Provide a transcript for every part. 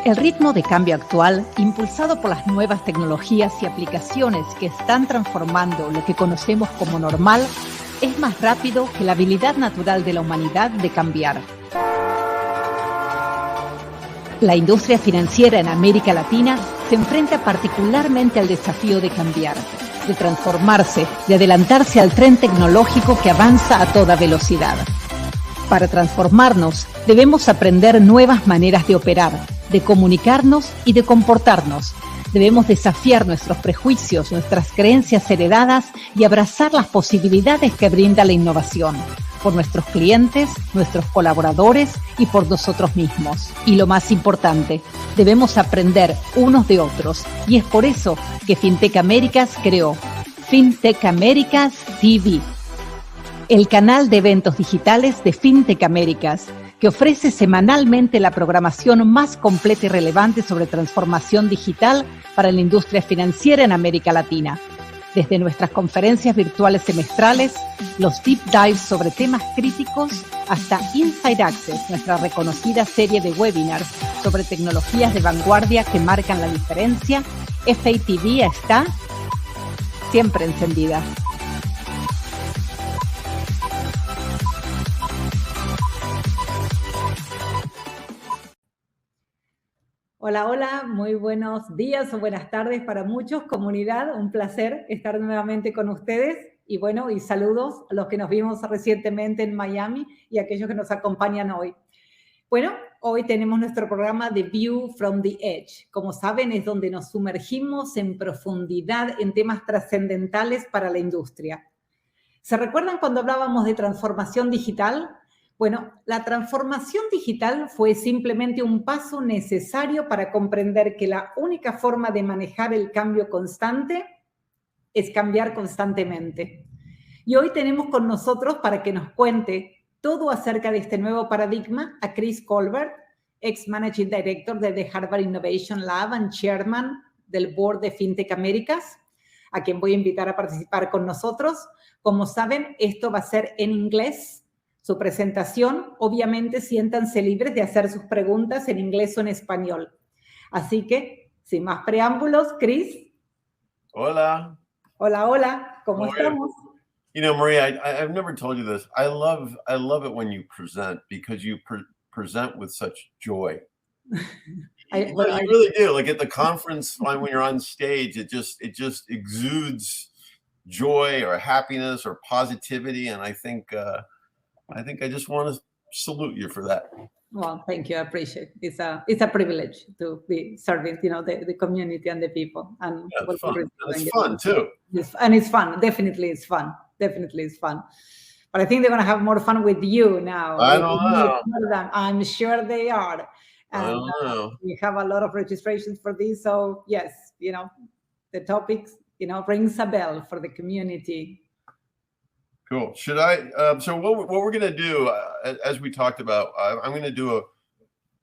El ritmo de cambio actual, impulsado por las nuevas tecnologías y aplicaciones que están transformando lo que conocemos como normal, es más rápido que la habilidad natural de la humanidad de cambiar. La industria financiera en América Latina se enfrenta particularmente al desafío de cambiar, de transformarse, de adelantarse al tren tecnológico que avanza a toda velocidad. Para transformarnos, debemos aprender nuevas maneras de operar, de comunicarnos y de comportarnos. Debemos desafiar nuestros prejuicios, nuestras creencias heredadas y abrazar las posibilidades que brinda la innovación, por nuestros clientes, nuestros colaboradores y por nosotros mismos. Y lo más importante, debemos aprender unos de otros. Y es por eso que Fintech Americas creó Fintech Americas TV, el canal de eventos digitales de Fintech Americas, que ofrece semanalmente la programación más completa y relevante sobre transformación digital para la industria financiera en América Latina. Desde nuestras conferencias virtuales semestrales, los deep dives sobre temas críticos, hasta Inside Access, nuestra reconocida serie de webinars sobre tecnologías de vanguardia que marcan la diferencia, FATV está siempre encendida. Hola, hola, muy buenos días o buenas tardes para muchos, comunidad, un placer estar nuevamente con ustedes y bueno, y saludos a los que nos vimos recientemente en Miami y a aquellos que nos acompañan hoy. Bueno, hoy tenemos nuestro programa The View from the Edge. Como saben, es donde nos sumergimos en profundidad en temas trascendentales para la industria. ¿Se recuerdan cuando hablábamos de transformación digital? Bueno, la transformación digital fue simplemente un paso necesario para comprender que la única forma de manejar el cambio constante es cambiar constantemente. Y hoy tenemos con nosotros para que nos cuente todo acerca de este nuevo paradigma a Chris Colbert, ex-Managing Director de The Harvard Innovation Lab and Chairman del Board de Fintech Americas, a quien voy a invitar a participar con nosotros. Como saben, esto va a ser en inglés. Su presentación, obviamente, siéntanse libres de hacer sus preguntas en inglés o en español. Así que, sin más preámbulos, Chris. Hola. Hola, hola. ¿Cómo estamos? You know, Maria, I've never told you this. I love it when you present because you present with such joy. You really do. Like at the conference, when you're on stage, it just exudes joy or happiness or positivity, and I think I just want to salute you for that. Well, thank you. I appreciate it. It's a privilege to be serving, the community and the people. And yeah, it's fun. And it's fun too. It's fun. Definitely, it's fun. But I think they're going to have more fun with you now. I don't know. I'm sure they are. And I don't know. We have a lot of registrations for this. So yes, the topics, rings a bell for the community. Cool. Should I? So what we're going to do, as we talked about, I'm going to do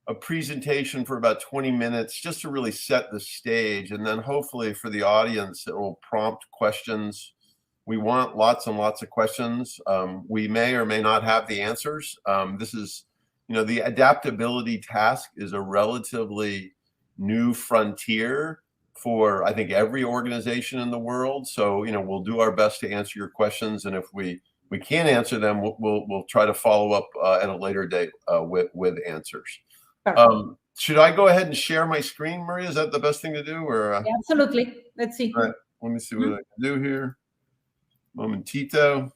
a presentation for about 20 minutes just to really set the stage. And then hopefully for the audience, it will prompt questions. We want lots and lots of questions. We may or may not have the answers. This is, the adaptability task is a relatively new frontier for, I think, every organization in the world. So, we'll do our best to answer your questions. And if we can't answer them, we'll try to follow up at a later date with answers. Should I go ahead and share my screen, Maria? Is that the best thing to do? Or yeah, absolutely. Let's see. All right. Let me see what I can do here. Momentito.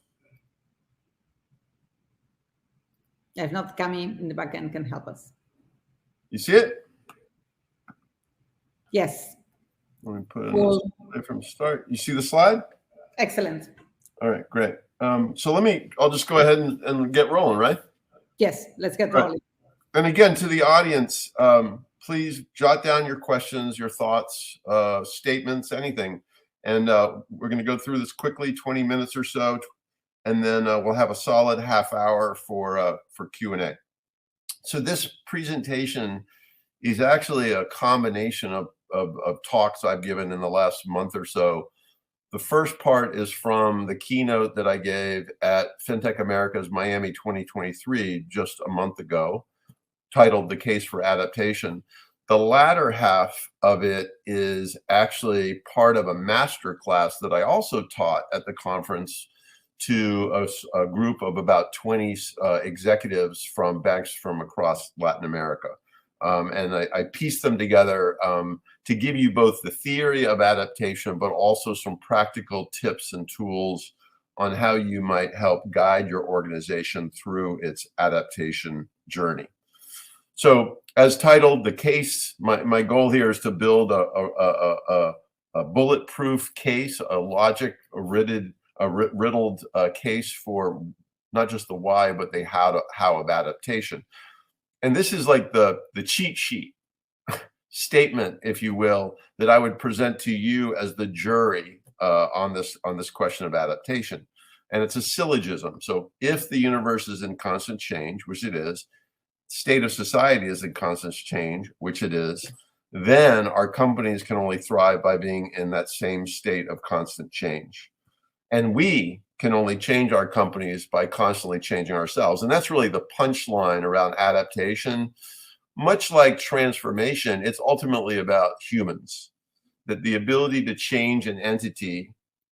If not, Cami in the back end can help us. You see it? Yes. Let me put it from start. You see the slide? Excellent. All right, great. So I'll just go ahead and get rolling, right? Yes, let's get rolling. And again, to the audience, please jot down your questions, your thoughts, statements, anything. And we're going to go through this quickly, 20 minutes or so, and then we'll have a solid half hour for Q&A. So this presentation is actually a combination of talks I've given in the last month or so. The first part is from the keynote that I gave at Fintech Americas Miami 2023 just a month ago, titled The Case for Adaptation. The latter half of it is actually part of a master class that I also taught at the conference to a group of about 20 executives from banks from across Latin America. And I pieced them together to give you both the theory of adaptation, but also some practical tips and tools on how you might help guide your organization through its adaptation journey. So as titled, the case, my goal here is to build a bulletproof case, a logic, a riddled case for not just the why, but the how of adaptation. And this is like the cheat sheet statement, if you will, that I would present to you as the jury on this question of adaptation. And it's a syllogism. So if the universe is in constant change, which it is, state of society is in constant change, which it is, then our companies can only thrive by being in that same state of constant change. And we can only change our companies by constantly changing ourselves. And that's really the punchline around adaptation. Much like transformation, it's ultimately about humans, that the ability to change an entity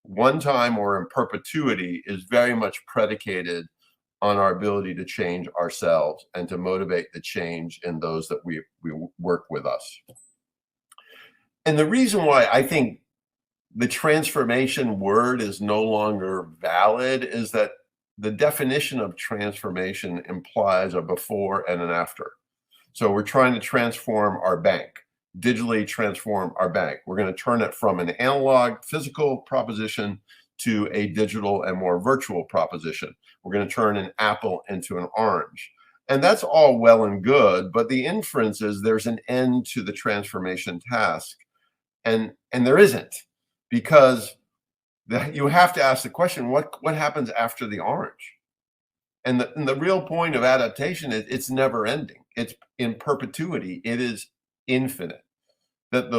one time or in perpetuity is very much predicated on our ability to change ourselves and to motivate the change in those that we work with us. And the reason why I think the transformation word is no longer valid is that the definition of transformation implies a before and an after. So we're trying to transform our bank, digitally transform our bank. We're going to turn it from an analog physical proposition to a digital and more virtual proposition. We're going to turn an apple into an orange. And that's all well and good, but the inference is there's an end to the transformation task. And there isn't, because you have to ask the question, what happens after the orange? And the real point of adaptation is it's never ending. It's in perpetuity. It is infinite. That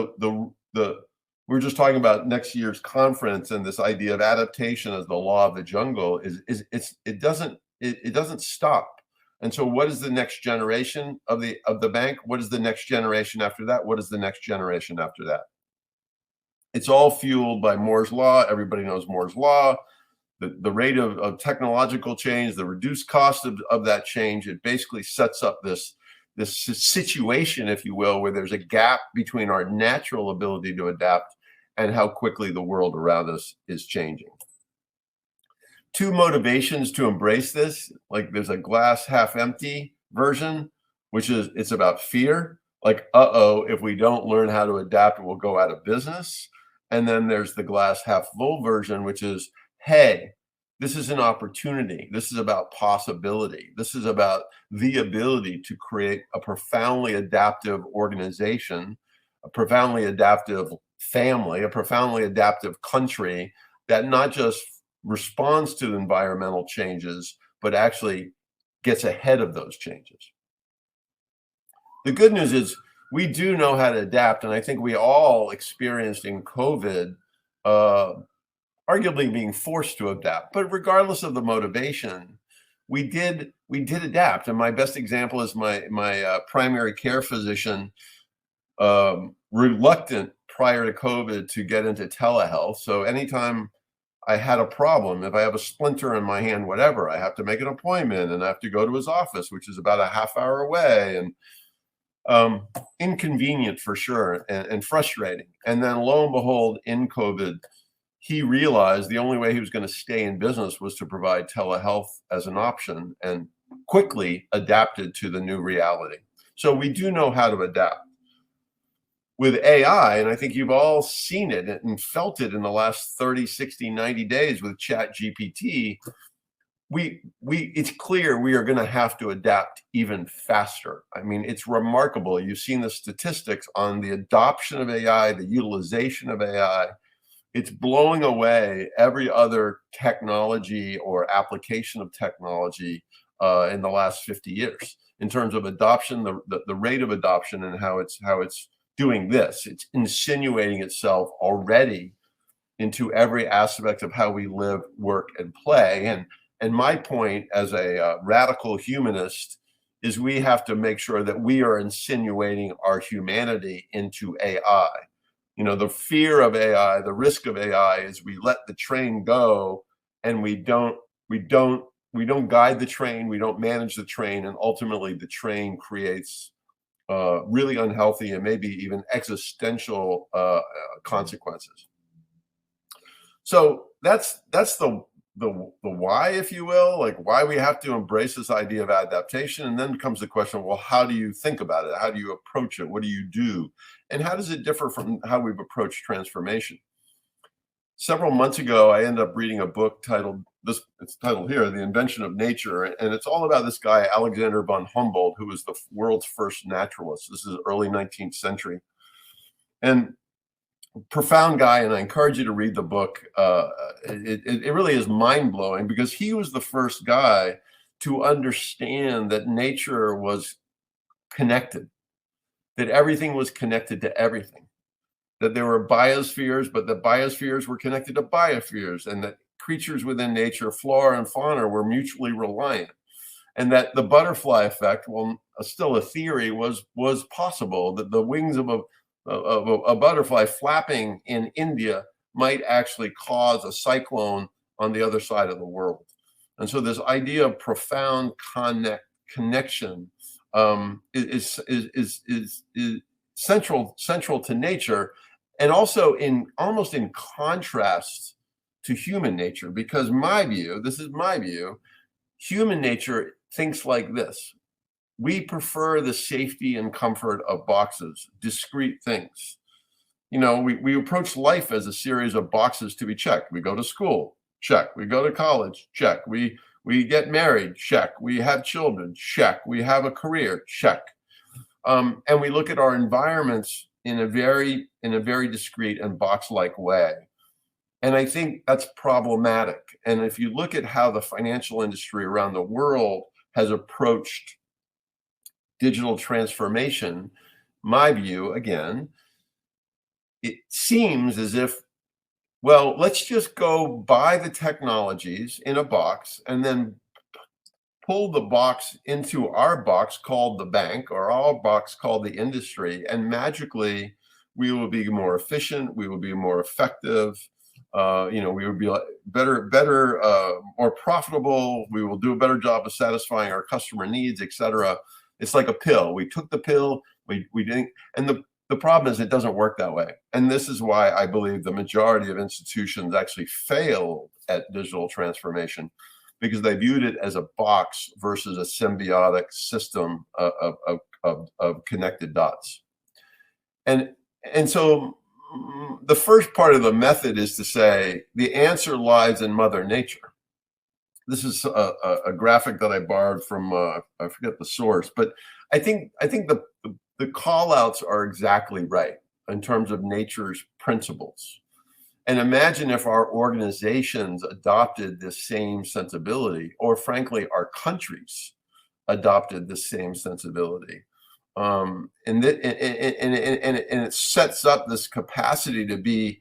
we're just talking about next year's conference, and this idea of adaptation as the law of the jungle it doesn't stop. And so what is the next generation of the bank? What is the next generation after that? What is the next generation after that? It's all fueled by Moore's law. Everybody knows Moore's law. The rate of technological change, the reduced cost of that change, it basically sets up this situation, if you will, where there's a gap between our natural ability to adapt and how quickly the world around us is changing. Two motivations to embrace this, like there's a glass half empty version, which is it's about fear, like, if we don't learn how to adapt, we'll go out of business. And then there's the glass half full version, which is, hey, this is an opportunity. This is about possibility. This is about the ability to create a profoundly adaptive organization, a profoundly adaptive family, a profoundly adaptive country that not just responds to environmental changes, but actually gets ahead of those changes. The good news is we do know how to adapt, and I think we all experienced in COVID arguably being forced to adapt. But regardless of the motivation, we did adapt. And my best example is my primary care physician, reluctant prior to COVID to get into telehealth. So anytime I had a problem, if I have a splinter in my hand, whatever, I have to make an appointment and I have to go to his office, which is about a half hour away, and inconvenient for sure, and frustrating. And then lo and behold, in COVID, he realized the only way he was going to stay in business was to provide telehealth as an option, and quickly adapted to the new reality. So we do know how to adapt. With AI, and I think you've all seen it and felt it in the last 30, 60, 90 days with ChatGPT, it's clear we are going to have to adapt even faster. I mean, it's remarkable. You've seen the statistics on the adoption of AI, the utilization of AI. It's blowing away every other technology or application of technology in the last 50 years in terms of adoption, the rate of adoption, and how it's doing this. It's insinuating itself already into every aspect of how we live, work, and play. And my point as a radical humanist is we have to make sure that we are insinuating our humanity into AI. You know, the fear of AI, the risk of AI is we let the train go and we don't guide the train, we don't manage the train, and ultimately the train creates really unhealthy and maybe even existential consequences. So that's the why, if you will, like why we have to embrace this idea of adaptation. And then comes the question, well, how do you think about it? How do you approach it? What do you do? And how does it differ from how we've approached transformation? Several months ago, I ended up reading a book titled, it's titled here, The Invention of Nature. And it's all about this guy, Alexander von Humboldt, who was the world's first naturalist. This is early 19th century. And profound guy, and I encourage you to read the book. It really is mind-blowing because he was the first guy to understand that nature was connected, that everything was connected to everything, that there were biospheres, but the biospheres were connected to biospheres, and that creatures within nature, flora and fauna, were mutually reliant, and that the butterfly effect, well, still a theory, was possible, that the wings of a butterfly flapping in India might actually cause a cyclone on the other side of the world. And so this idea of profound connection is central to nature, and also almost in contrast to human nature, because this is my view, human nature thinks like this. We prefer the safety and comfort of boxes, discrete things. You know, we approach life as a series of boxes to be checked. We go to school, check. We go to college, check. We get married, check. We have children, check. We have a career, check. And we look at our environments in a very discrete and box-like way. And I think that's problematic. And if you look at how the financial industry around the world has approached digital transformation, my view, again, it seems as if, well, let's just go buy the technologies in a box and then pull the box into our box called the bank, or our box called the industry, and magically we will be more efficient, we will be more effective, we would be better, more profitable, we will do a better job of satisfying our customer needs, etc. It's like a pill. We took the pill, we didn't, and the problem is it doesn't work that way. And this is why I believe the majority of institutions actually failed at digital transformation, because they viewed it as a box versus a symbiotic system of connected dots. And so the first part of the method is to say the answer lies in Mother Nature. This is a graphic that I borrowed from, I forget the source, but I think the call outs are exactly right in terms of nature's principles. And imagine if our organizations adopted this same sensibility, or frankly, our countries adopted the same sensibility. And it sets up this capacity to be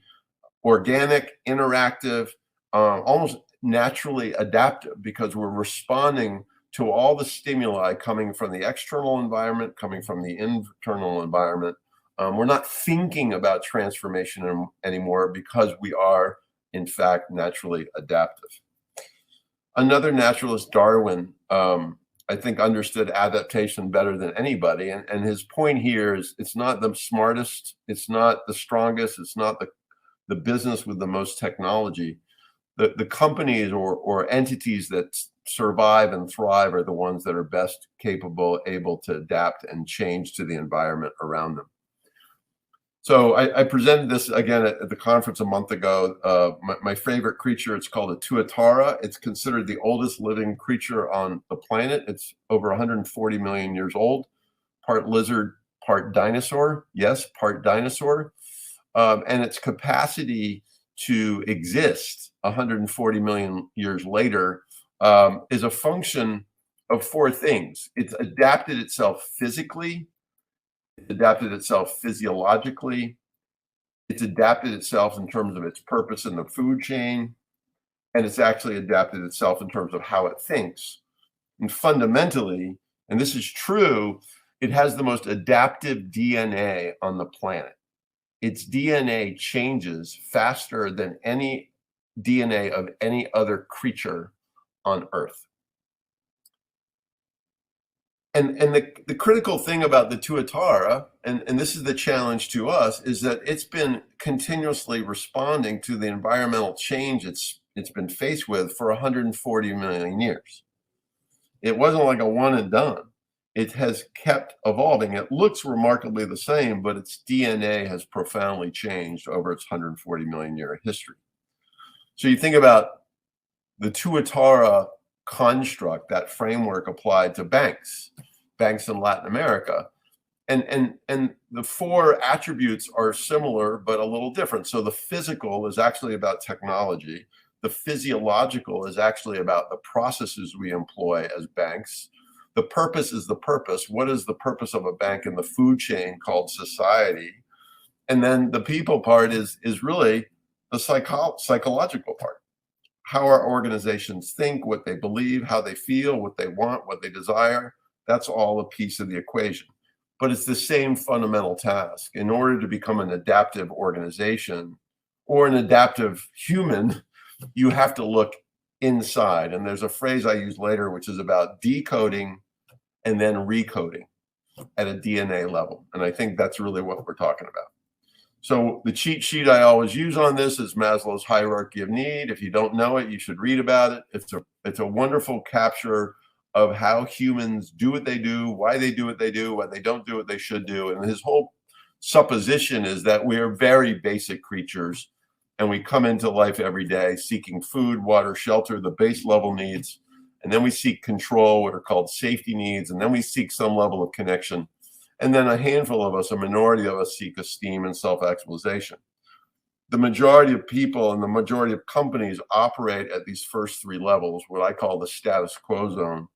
organic, interactive, almost naturally adaptive, because we're responding to all the stimuli coming from the external environment, coming from the internal environment. We're not thinking about transformation anymore because we are, in fact, naturally adaptive. Another naturalist, Darwin, I think understood adaptation better than anybody. And his point here is it's not the smartest, it's not the strongest, it's not the business with the most technology. The companies or entities that survive and thrive are the ones that are best capable, able to adapt and change to the environment around them. So I presented this again at the conference a month ago. My favorite creature, it's called a tuatara. It's considered the oldest living creature on the planet. It's over 140 million years old, part lizard, part dinosaur. Yes, part dinosaur. And its capacity to exist 140 million years later is a function of four things. It's adapted itself physically, it's adapted itself physiologically, it's adapted itself in terms of its purpose in the food chain, and it's actually adapted itself in terms of how it thinks. And fundamentally, and this is true, it has the most adaptive DNA on the planet. Its DNA changes faster than any DNA of any other creature on Earth. And the critical thing about the tuatara, and this is the challenge to us, is that it's been continuously responding to the environmental change it's been faced with for 140 million years. It wasn't like a one and done. It has kept evolving. It looks remarkably the same, but its DNA has profoundly changed over its 140 million year history. So you think about the tuatara construct, that framework applied to banks in Latin America. And the four attributes are similar, but a little different. So the physical is actually about technology. The physiological is actually about the processes we employ as banks. The purpose is the purpose. What is the purpose of a bank in the food chain called society? And then the people part is really the psychological part. How our organizations think, what they believe, how they feel, what they want, what they desire. That's all a piece of the equation. But it's the same fundamental task. In order to become an adaptive organization or an adaptive human, you have to look inside. And there's a phrase I use later, which is about decoding and then recoding at a DNA level. And I think that's really what we're talking about. So the cheat sheet I always use on this is Maslow's hierarchy of need. If you don't know it, you should read about it. It's a wonderful capture of how humans do what they do, why they do what they do, when they don't do what they should do. And his whole supposition is that we are very basic creatures, and we come into life every day seeking food, water, shelter, the base level needs. And then we seek control, what are called safety needs. And then we seek some level of connection. And then a handful of us, a minority of us, seek esteem and self-actualization. The majority of people and the majority of companies operate at these first three levels, what I call the status quo zone.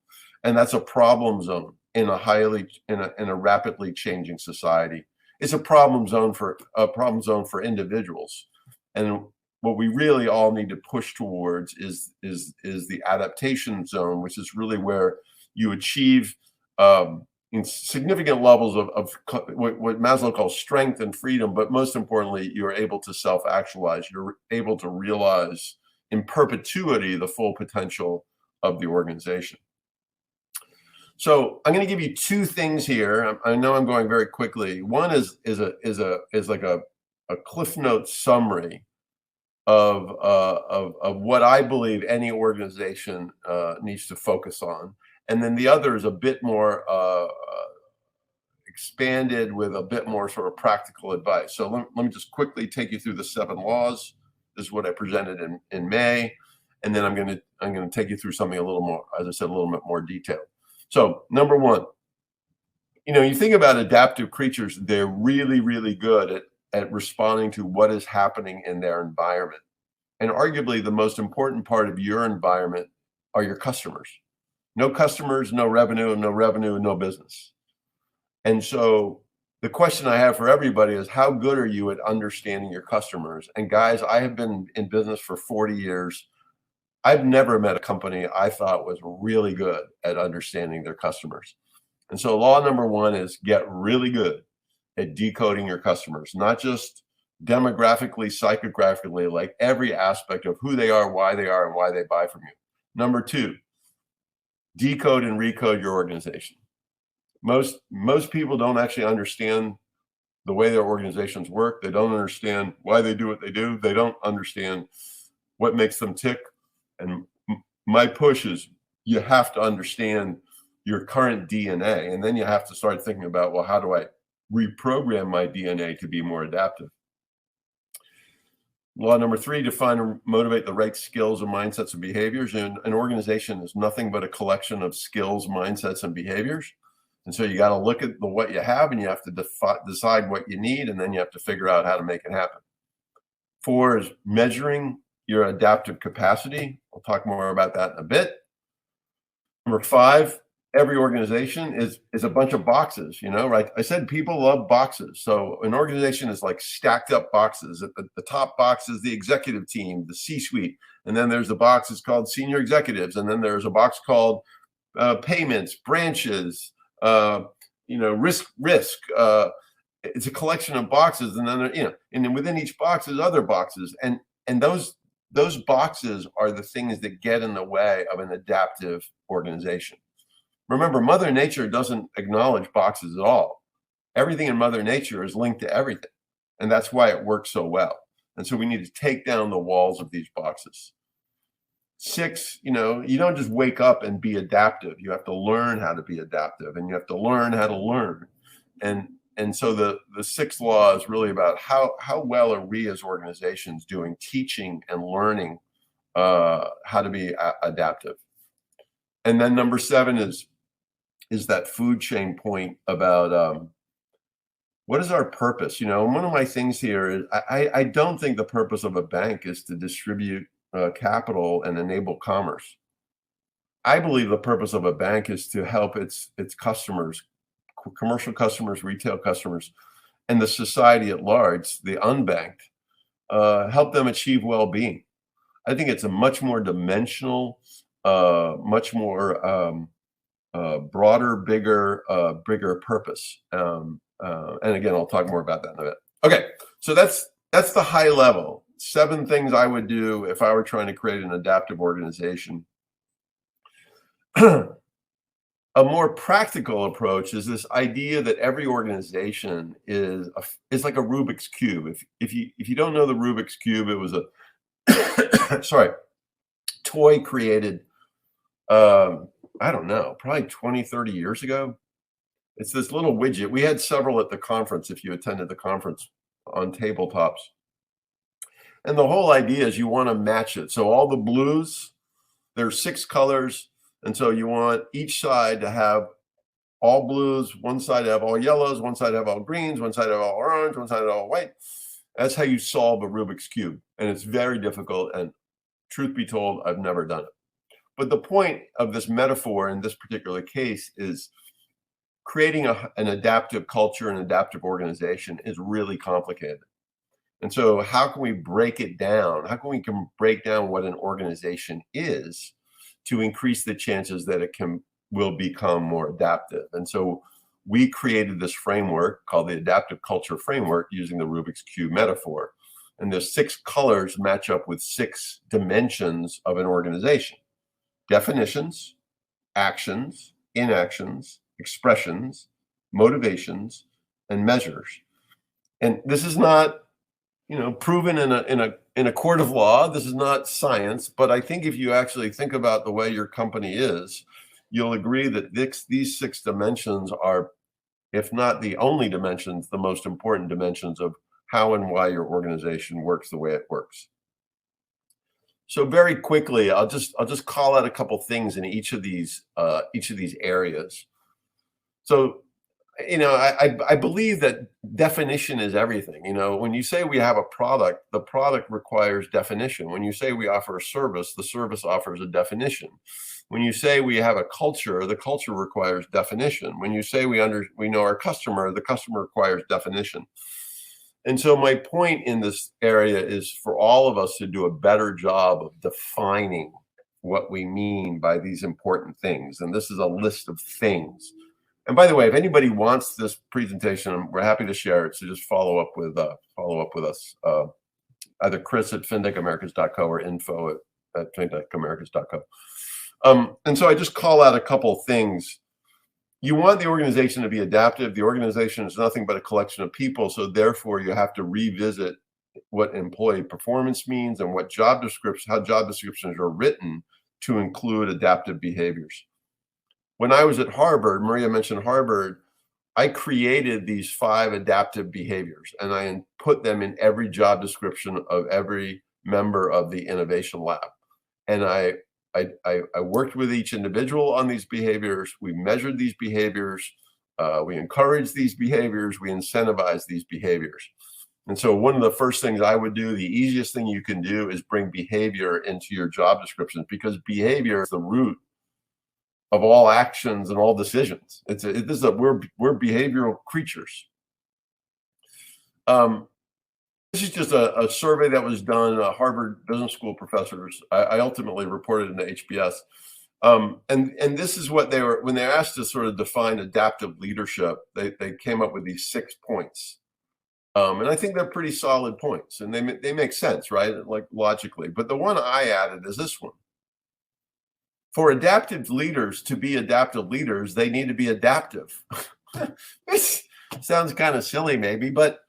And that's a problem zone in a rapidly changing society. It's a problem zone for individuals. And what we really all need to push towards is the adaptation zone, which is really where you achieve in significant levels of what Maslow calls strength and freedom, but most importantly, you're able to self-actualize. You're able to realize in perpetuity the full potential of the organization. So I'm going to give you two things here. I know I'm going very quickly. One is like a Cliff Notes summary of what I believe any organization needs to focus on. And then the other is a bit more expanded with a bit more sort of practical advice. So let me just quickly take you through the 7 laws. This is what I presented in May. And then I'm going to take you through something a little more, as I said, a little bit more detailed. So number one, you think about adaptive creatures, they're really, really good at responding to what is happening in their environment. And arguably the most important part of your environment are your customers. No customers, no revenue, no business. And so the question I have for everybody is, how good are you at understanding your customers? And guys, I have been in business for 40 years. I've never met a company I thought was really good at understanding their customers. And so law number one is get really good at decoding your customers, not just demographically, psychographically, like every aspect of who they are, and why they buy from you. Number two, decode and recode your organization. Most people don't actually understand the way their organizations work. They don't understand why they do what they do. They don't understand what makes them tick. And my push is you have to understand your current DNA, and then you have to start thinking about, well, how do I reprogram my DNA to be more adaptive? Law number three, define and motivate the right skills and mindsets and behaviors. And an organization is nothing but a collection of skills, mindsets, and behaviors. And so you got to look at what you have, and you have to decide what you need, and then you have to figure out how to make it happen. 4 is measuring your adaptive capacity. We'll talk more about that in a bit. Number 5, every organization is a bunch of boxes, right? I said people love boxes. So an organization is like stacked up boxes. At the top box is the executive team, the C-suite. And then there's a box that's called senior executives. And then there's a box called payments, branches, risk. It's a collection of boxes, and then and then within each box is other boxes, and those boxes are the things that get in the way of an adaptive organization. Remember, Mother Nature doesn't acknowledge boxes at all. Everything in Mother Nature is linked to everything, and that's why it works so well. And so we need to take down the walls of these boxes. 6, you don't just wake up and be adaptive. You have to learn how to be adaptive, and you have to learn how to learn. And so the 6th law is really about how well are we as organizations doing teaching and learning how to be adaptive. And then number 7 is that food chain point about what is our purpose? And one of my things here is I don't think the purpose of a bank is to distribute capital and enable commerce. I believe the purpose of a bank is to help its customers, commercial customers, retail customers, and the society at large, the unbanked, help them achieve well-being. I think it's a much more dimensional, much more broader, bigger purpose. And again, I'll talk more about that in a bit. Okay, so that's the high level. 7 things I would do if I were trying to create an adaptive organization. A more practical approach is this idea that every organization is like a Rubik's Cube. If you don't know the Rubik's Cube, it was a toy created, I don't know, probably 20, 30 years ago. It's this little widget. We had several at the conference, if you attended the conference, on tabletops. And the whole idea is you want to match it. So all the blues, there's 6 colors. And so you want each side to have all blues, one side to have all yellows, one side to have all greens, one side to have all orange, one side to have all white. That's how you solve a Rubik's Cube. And it's very difficult. And truth be told, I've never done it. But the point of this metaphor in this particular case is creating an adaptive culture and adaptive organization is really complicated. And so how can we break it down? How can we break down what an organization is to increase the chances that it will become more adaptive? And so we created this framework called the Adaptive Culture Framework using the Rubik's Cube metaphor. And the 6 colors match up with 6 dimensions of an organization: definitions, actions, inactions, expressions, motivations, and measures. And this is not, proven in a court of law. This is not science, but I think if you actually think about the way your company is, you'll agree that these 6 dimensions are, if not the only dimensions, the most important dimensions of how and why your organization works the way it works. So very quickly, I'll just call out a couple things in each of these areas. So, I believe that definition is everything. When you say we have a product, the product requires definition. When you say we offer a service, the service offers a definition. When you say we have a culture, the culture requires definition. When you say we know our customer, the customer requires definition. And so my point in this area is for all of us to do a better job of defining what we mean by these important things. And this is a list of things. And by the way, if anybody wants this presentation, we're happy to share it. So just follow up with us, either Chris at fintechamerica's.co or info at fintechamerica's.co. And so I just call out a couple things. You want the organization to be adaptive. The organization is nothing but a collection of people. So therefore, you have to revisit what employee performance means and how job descriptions are written to include adaptive behaviors. When I was at Harvard, Maria mentioned Harvard, I created these 5 adaptive behaviors, and I put them in every job description of every member of the innovation lab. And I worked with each individual on these behaviors. We measured these behaviors. We encouraged these behaviors. We incentivized these behaviors. And so one of the first things I would do, the easiest thing you can do, is bring behavior into your job descriptions, because behavior is the root of all actions and all decisions. We're behavioral creatures. This is just a survey that was done, Harvard Business School professors. I ultimately reported into HBS. And this is what they were, when they were asked to sort of define adaptive leadership, they came up with these 6 points. And I think they're pretty solid points, and they make sense, right? Like logically. But the one I added is this one. For adaptive leaders to be adaptive leaders, they need to be adaptive. This sounds kind of silly maybe, but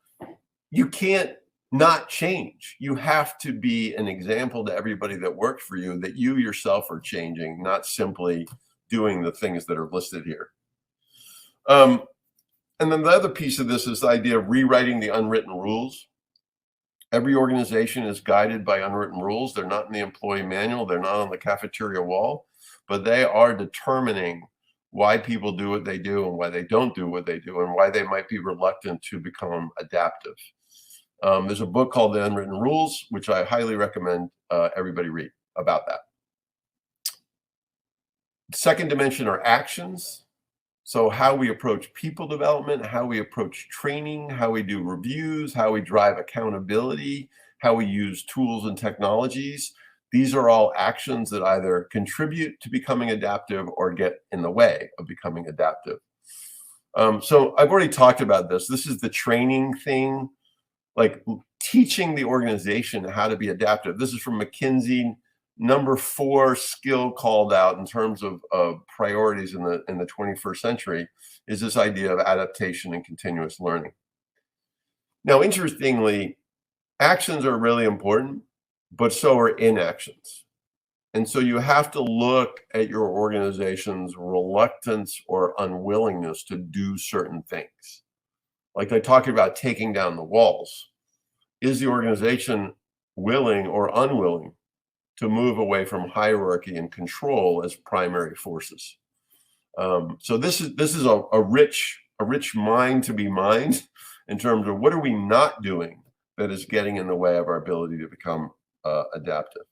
you can't not change. You have to be an example to everybody that works for you that you yourself are changing, not simply doing the things that are listed here. And then the other piece of this is the idea of rewriting the unwritten rules. Every organization is guided by unwritten rules. They're not in the employee manual. They're not on the cafeteria wall, but they are determining why people do what they do and why they don't do what they do and why they might be reluctant to become adaptive. There's a book called The Unwritten Rules, which I highly recommend everybody read about that. Second dimension are actions. So how we approach people development, how we approach training, how we do reviews, how we drive accountability, how we use tools and technologies. These are all actions that either contribute to becoming adaptive or get in the way of becoming adaptive. So I've already talked about this. This is the training thing, like teaching the organization how to be adaptive. This is from McKinsey. Number 4 skill called out in terms of priorities in the 21st century is this idea of adaptation and continuous learning. Now, interestingly, actions are really important, but so are inactions. And so you have to look at your organization's reluctance or unwillingness to do certain things. Like I talked about taking down the walls. Is the organization willing or unwilling to move away from hierarchy and control as primary forces? So this is a rich mind to be mined in terms of what are we not doing that is getting in the way of our ability to become adaptive.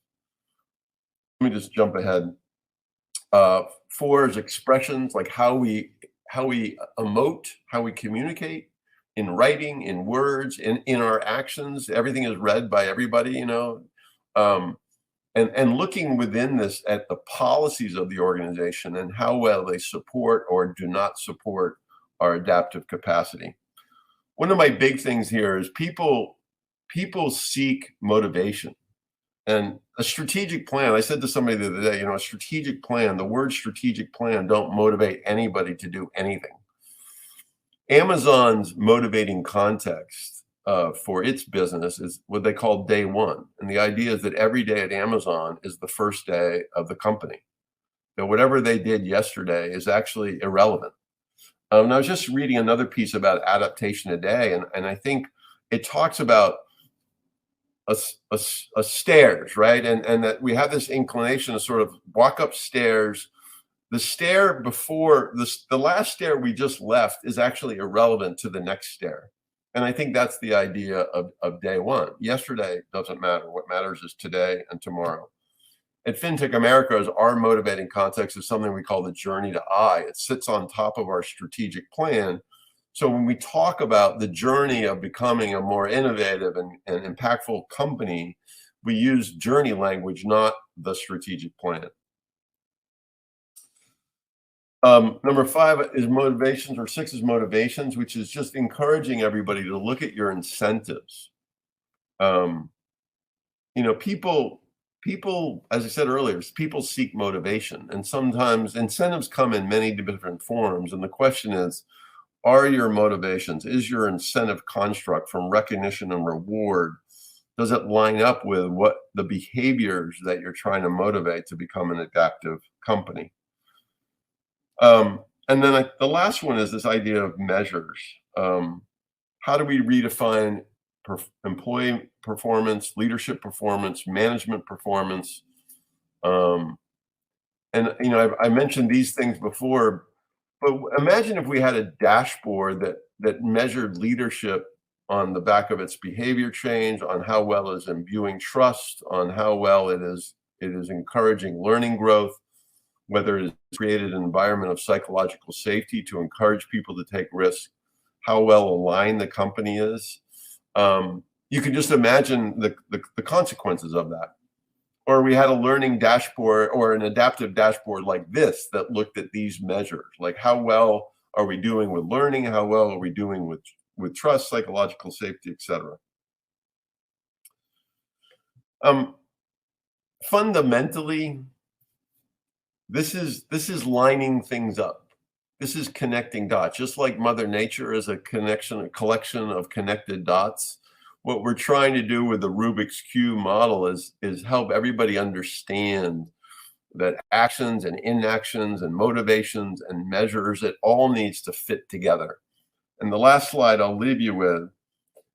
Let me just jump ahead. 4 is expressions, like how we emote, how we communicate in writing, in words, in our actions. Everything is read by everybody, you know. And looking within this at the policies of the organization and how well they support or do not support our adaptive capacity. One of my big things here is people seek motivation. And a strategic plan, I said to somebody the other day, you know, a strategic plan, the word strategic plan don't motivate anybody to do anything. Amazon's motivating context for its business is what they call day one. And the idea is that every day at Amazon is the first day of the company. That whatever they did yesterday is actually irrelevant. And I was just reading another piece about adaptation today, and I think it talks about a stairs, right? And that we have this inclination to sort of walk upstairs. The stair before the last stair we just left is actually irrelevant to the next stair. And I think that's the idea of day one. Yesterday doesn't matter. What matters is today and tomorrow. At FinTech Americas, our motivating context is something we call the journey to I. It sits on top of our strategic plan. So when we talk about the journey of becoming a more innovative and impactful company, we use journey language, not the strategic plan. Number 5 is motivations, or 6 is motivations, which is just encouraging everybody to look at your incentives. You know, people, as I said earlier, people seek motivation, and sometimes incentives come in many different forms. And the question is, are your motivations, is your incentive construct from recognition and reward, does it line up with what the behaviors that you're trying to motivate to become an adaptive company? And then the last one is this idea of measures. How do we redefine employee performance, leadership performance, management performance? And, you know, I mentioned these things before, but imagine if we had a dashboard that measured leadership on the back of its behavior change, on how well it is imbuing trust, on how well it is encouraging learning growth, whether it has created an environment of psychological safety to encourage people to take risks, how well aligned the company is. You can just imagine the consequences of that. or we had a learning dashboard or an adaptive dashboard like this that looked at these measures, like how well are we doing with learning, how well are we doing with trust, psychological safety, etc. Fundamentally, this is lining things up. This is connecting dots, just like Mother Nature is a collection of connected dots. What we're trying to do with the Rubik's Cube model is help everybody understand that actions and inactions and motivations and measures, it all needs to fit together. And the last slide I'll leave you with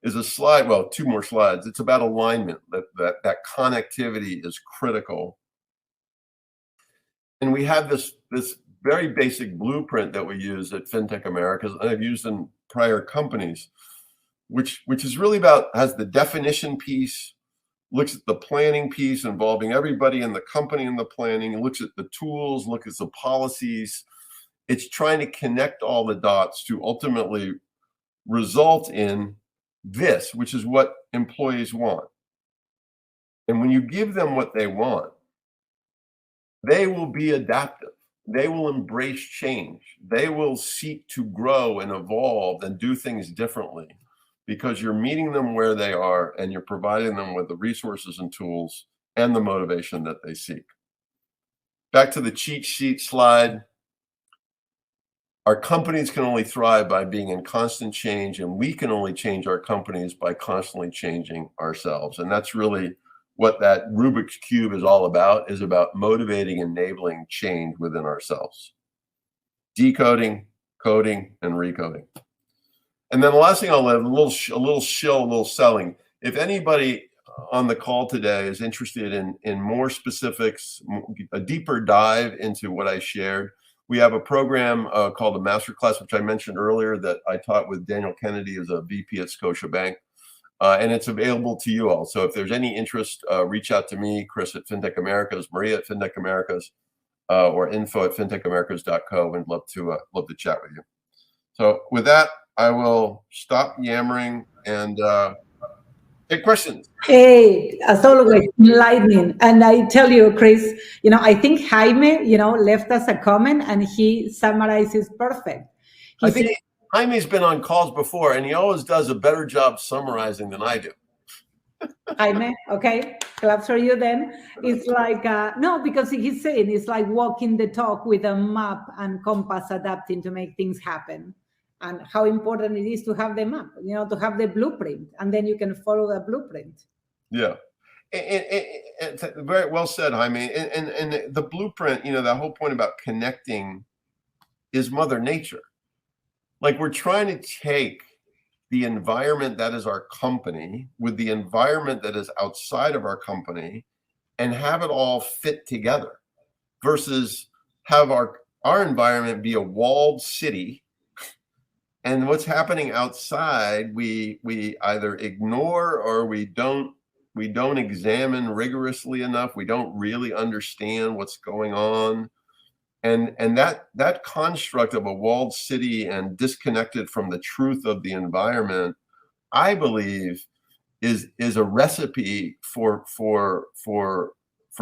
is a slide, well, two more slides. It's about alignment, that connectivity is critical. And we have this very basic blueprint that we use at Fintech Americas, and I've used in prior companies, which is really about, has the definition piece, looks at the planning piece involving everybody in the company in the planning, looks at the tools, looks at the policies. It's trying to connect all the dots to ultimately result in this, which is what employees want. And when you give them what they want, they will be adaptive. They will embrace change. They will seek to grow and evolve and do things differently because you're meeting them where they are and you're providing them with the resources and tools and the motivation that they seek. Back to the cheat sheet slide. Our companies can only thrive by being in constant change, and we can only change our companies by constantly changing ourselves. And that's really what that Rubik's Cube is all about, is about motivating, enabling change within ourselves. Decoding, coding, and recoding. And then the last thing I'll add, a little selling. If anybody on the call today is interested in more specifics, a deeper dive into what I shared, we have a program called the Masterclass, which I mentioned earlier, that I taught with Daniel Kennedy as a VP at Scotiabank. And it's available to you all. So if there's any interest, reach out to me, Chris at Fintech Americas, Maria at Fintech Americas, or info@fintechamericas.co. We'd love to chat with you. So with that, I will stop yammering and take questions. Hey, as always, enlightening. And I tell you, Chris, I think Jaime, left us a comment and he summarizes perfect. I think Jaime's been on calls before, and he always does a better job summarizing than I do. Jaime, okay, claps for you then. It's like, no, because he's saying it's like walking the talk with a map and compass adapting to make things happen. And how important it is to have the map, to have the blueprint, and then you can follow the blueprint. Yeah. And very well said, Jaime. And the blueprint, that whole point about connecting is Mother Nature. Like, we're trying to take the environment that is our company with the environment that is outside of our company and have it all fit together versus have our environment be a walled city. And what's happening outside, we either ignore or we don't examine rigorously enough. We don't really understand what's going on. And that construct of a walled city and disconnected from the truth of the environment, I believe, is a recipe for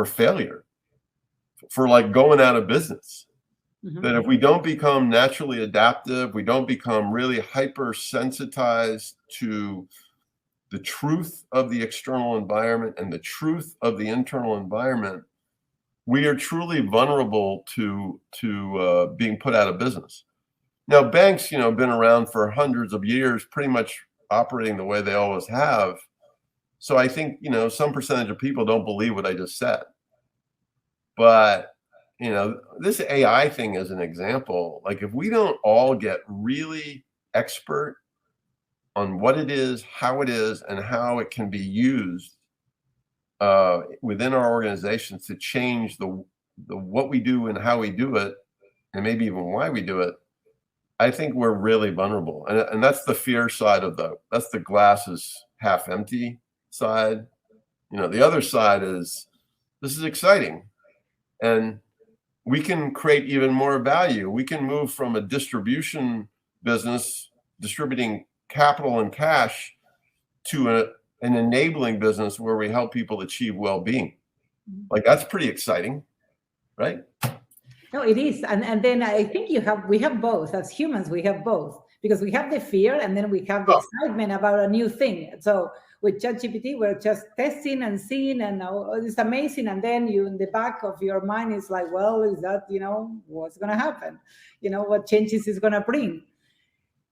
failure, for like going out of business. Mm-hmm. That if we don't become naturally adaptive, we don't become really hypersensitized to the truth of the external environment and the truth of the internal environment, we are truly vulnerable to being put out of business. Now, banks, have been around for hundreds of years, pretty much operating the way they always have. So I think, some percentage of people don't believe what I just said. But, this AI thing is an example. Like, if we don't all get really expert on what it is, how it is, and how it can be used within our organizations to change the what we do and how we do it, and maybe even why we do it, I think we're really vulnerable. And that's the fear side of that's the glass is half empty side. The other side is, this is exciting. And we can create even more value. We can move from a distribution business, distributing capital and cash, to an enabling business where we help people achieve well-being. Like, that's pretty exciting, right? No, it is. And then I think we have both. As humans, we have both, because we have the fear and then we have the excitement about a new thing. So with ChatGPT, we're just testing and seeing, and it's amazing. And then in the back of your mind is like, well, is that, what's going to happen? What changes is going to bring?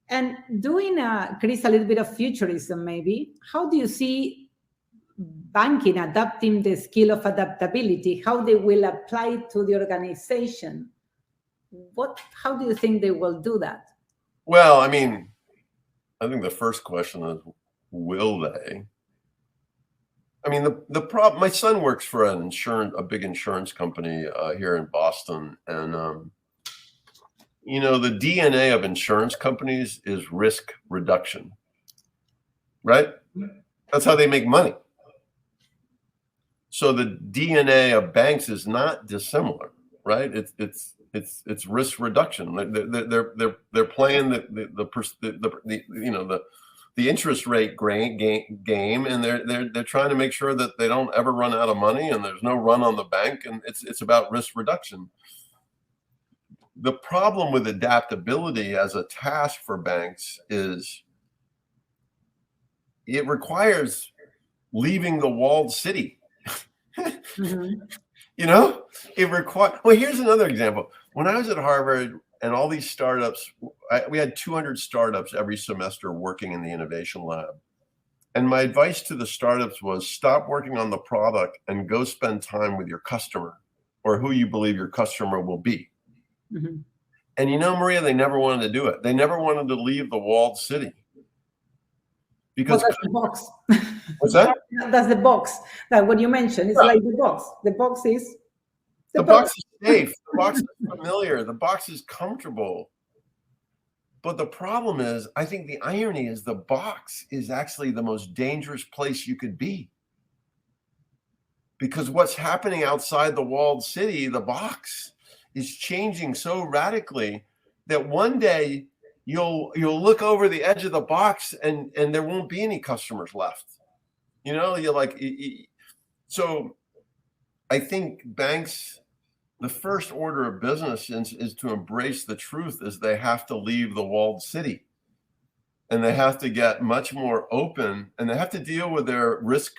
And doing, Chris, a little bit of futurism, maybe, how do you see banking adapting the skill of adaptability, how they will apply it to the organization? How do you think they will do that? Well, I mean, I think the first question is, will they? I mean, the problem, my son works for a big insurance company here in Boston. And, the DNA of insurance companies is risk reduction, right? That's how they make money. So the DNA of banks is not dissimilar, right? It's risk reduction. They're playing the interest rate game, and they're trying to make sure that they don't ever run out of money, and there's no run on the bank, and it's about risk reduction. The problem with adaptability as a task for banks is it requires leaving the walled city. Mm-hmm. Well, here's another example. When I was at Harvard and all these startups, we had 200 startups every semester working in the innovation lab. And my advice to the startups was, stop working on the product and go spend time with your customer, or who you believe your customer will be. Mm-hmm. And Maria, they never wanted to do it. They never wanted to leave the walled city. Because that's the box. What's that? That's the box. That what you mentioned. It's like the box. The box is the box is safe. The box is familiar. The box is comfortable. But the problem is, I think the irony is, the box is actually the most dangerous place you could be. Because what's happening outside the walled city, the box, is changing so radically that one day you'll look over the edge of the box and there won't be any customers left. You're like, so I think banks, the first order of business is to embrace the truth, is they have to leave the walled city, and they have to get much more open, and they have to deal with their risk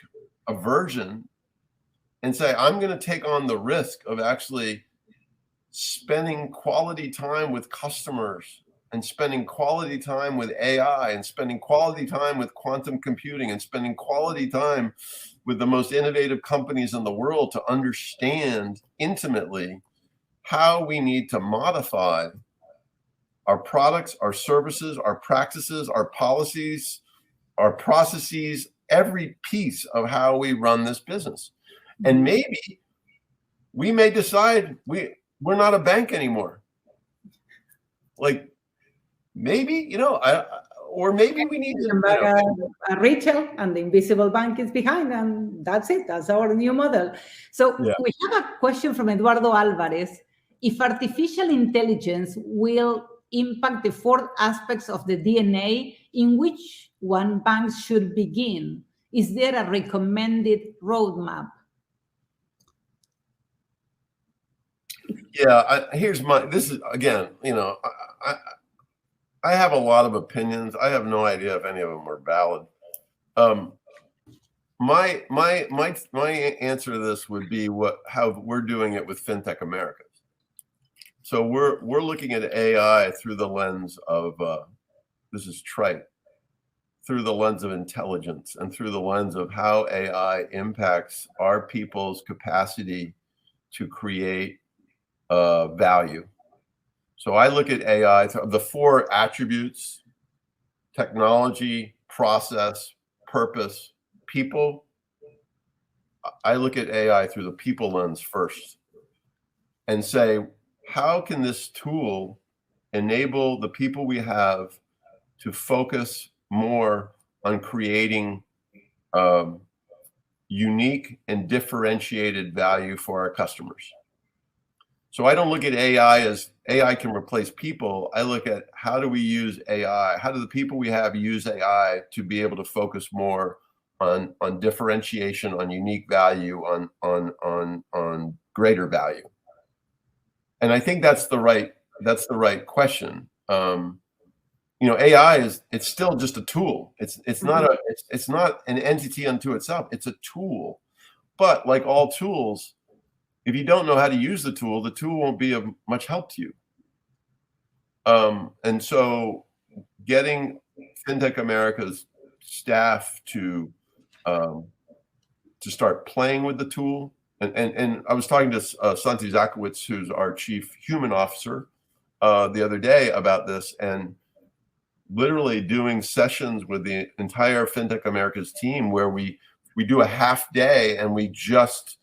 aversion and say, I'm going to take on the risk of actually spending quality time with customers, and spending quality time with AI, and spending quality time with quantum computing, and spending quality time with the most innovative companies in the world to understand intimately how we need to modify our products, our services, our practices, our policies, our processes, every piece of how we run this business. And maybe we may decide we're not a bank anymore. Like, maybe, or maybe we need to a retail, and the invisible bank is behind, and that's it. That's our new model. So we have a question from Eduardo Alvarez. If artificial intelligence will impact the 4 aspects of the DNA, in which one banks should begin? Is there a recommended roadmap? Yeah, this is, again, I have a lot of opinions. I have no idea if any of them are valid. My answer to this would be how we're doing it with FinTech Americas. So we're looking at AI through the lens of this is trite, through the lens of intelligence, and through the lens of how AI impacts our people's capacity to create value. So I look at AI, the 4 attributes: technology, process, purpose, people. I look at AI through the people lens first and say, how can this tool enable the people we have to focus more on creating unique and differentiated value for our customers? So I don't look at AI as AI can replace people. I look at, how do we use AI? How do the people we have use AI to be able to focus more on differentiation, on unique value, on greater value. And I think that's the right question. AI it's still just a tool. It's not an entity unto itself. It's a tool. But like all tools, if you don't know how to use the tool won't be of much help to you. And so getting FinTech America's staff to start playing with the tool, and I was talking to Santi Zakowicz, who's our chief human officer, the other day about this, and literally doing sessions with the entire FinTech America's team where we do a half day and we just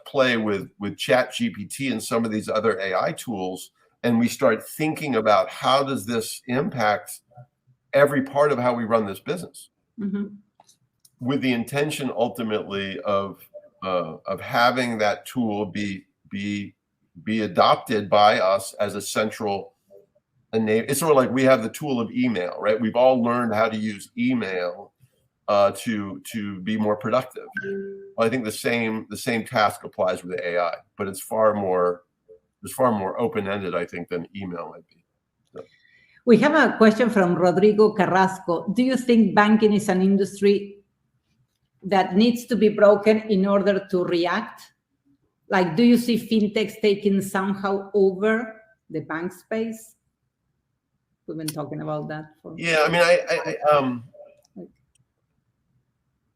play with ChatGPT and some of these other AI tools, and we start thinking about how does this impact every part of how we run this business, with the intention ultimately of having that tool be adopted by us as a central enable. It's sort of like we have the tool of email, right? We've all learned how to use email to be more productive. Well, I think the same task applies with AI, but it's far more open-ended, I think, than email might be. So. We have a question from Rodrigo Carrasco. Do you think banking is an industry that needs to be broken in order to react? Like, do you see fintechs taking somehow over the bank space? We've been talking about that. Yeah,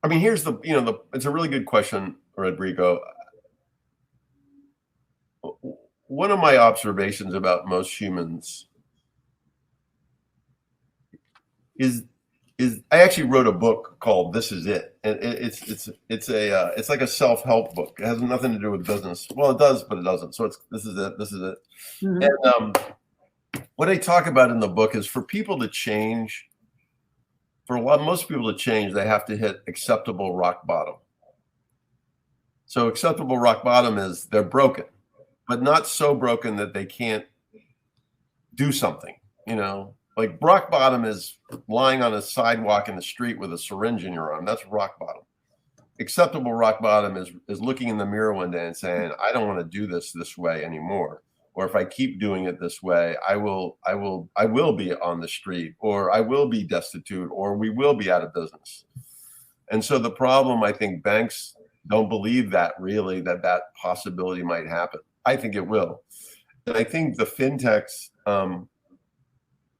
I mean, here's it's a really good question, Rodrigo. One of my observations about most humans is I actually wrote a book called "This Is It," and it's like a self-help book. It has nothing to do with business. Well, it does, but it doesn't. So this is it. And what I talk about in the book is for people to change. Most people to change, they have to hit acceptable rock bottom. So acceptable rock bottom is they're broken, but not so broken that they can't do something. Like rock bottom is lying on a sidewalk in the street with a syringe in your arm. That's rock bottom. Acceptable rock bottom is looking in the mirror one day and saying, I don't want to do this way anymore. Or if I keep doing it this way, I will be on the street, or I will be destitute, or we will be out of business. And so the problem, I think banks don't believe that really that possibility might happen. I think it will. And I think the fintechs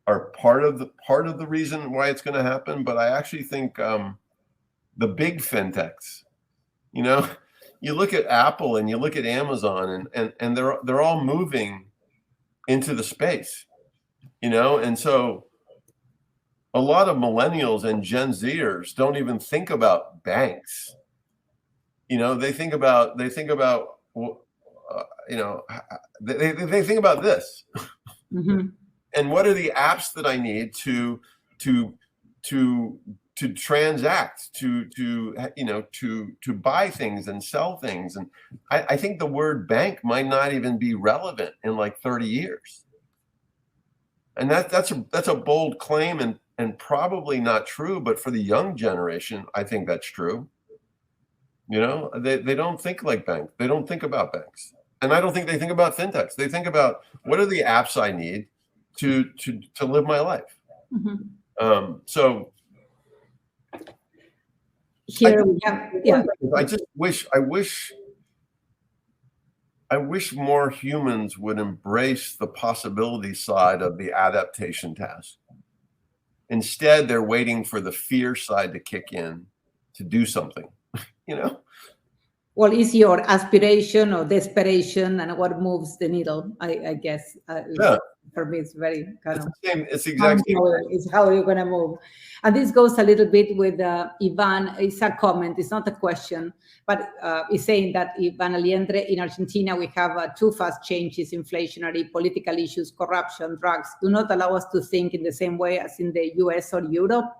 are part of the reason why it's going to happen. But I actually think the big fintechs, you look at Apple and you look at Amazon, and they're all moving into the space, and so a lot of millennials and Gen Zers don't even think about banks. They think about they think about this. And what are the apps that I need to transact, to buy things and sell things. And I think the word bank might not even be relevant in like 30 years. And that's a bold claim and probably not true, but for the young generation, I think that's true. They don't think like banks. They don't think about banks. And I don't think they think about fintechs. They think about what are the apps I need to live my life. So here we have, yeah. I wish more humans would embrace the possibility side of the adaptation task. Instead, they're waiting for the fear side to kick in to do something, Well, it's your aspiration or desperation and what moves the needle, I guess. Yeah. For me, it's very kind of. It's exactly. It's how you're going to move. And this goes a little bit with Ivan. It's a comment. It's not a question, but he's saying that Ivan Aliendre, in Argentina, we have too fast changes, inflationary, political issues, corruption, drugs, do not allow us to think in the same way as in the US or Europe.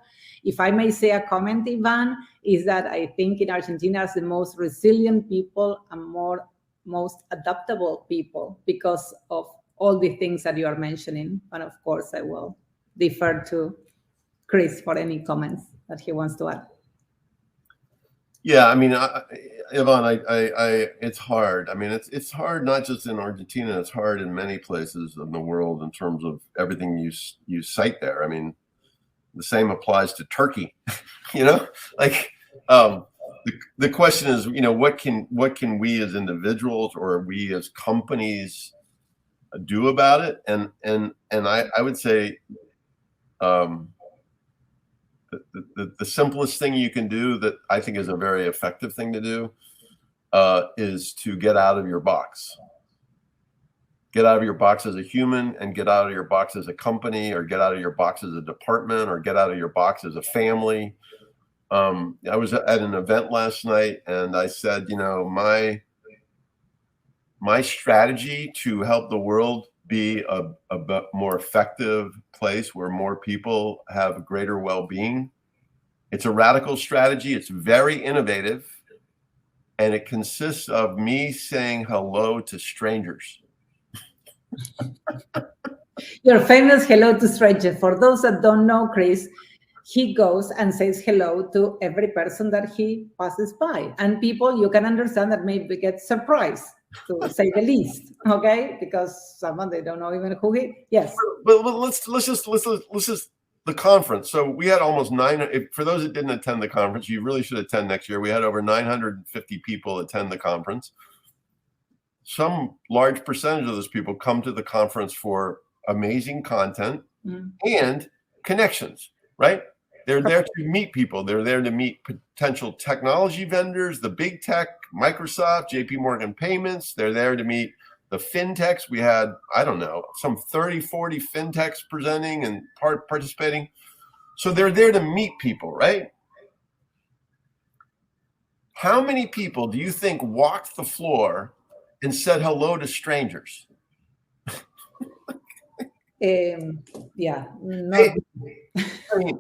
If I may say a comment, Ivan, is that I think in Argentina is the most resilient people and most adaptable people because of all the things that you are mentioning. And of course, I will defer to Chris for any comments that he wants to add. Yeah, I mean, Yvonne, it's hard. I mean, it's hard not just in Argentina. It's hard in many places in the world in terms of everything you cite there. I mean, the same applies to Turkey. Like the question is, what can we as individuals or we as companies do about it? And I would say the simplest thing you can do that I think is a very effective thing to do is to get out of your box. Get out of your box as a human, and get out of your box as a company, or get out of your box as a department, or get out of your box as a family. I was at an event last night, and I said, my strategy to help the world be a more effective place where more people have greater well-being. It's a radical strategy. It's very innovative, and it consists of me saying hello to strangers. Your famous hello to strangers. For those that don't know Chris, he goes and says hello to every person that he passes by, and people, you can understand that maybe get surprised, to say the least, okay? Because someone they don't know even who he. Yes. But let's just the conference. So we had almost 900. For those that didn't attend the conference, you really should attend next year. We had over 950 people attend the conference. Some large percentage of those people come to the conference for amazing content and connections, right? They're there to meet people. They're there to meet potential technology vendors, the big tech, Microsoft, JP Morgan Payments. They're there to meet the fintechs. We had, I don't know, some 30, 40 fintechs presenting and participating. So they're there to meet people, right? How many people do you think walked the floor and said hello to strangers? Yeah. I mean,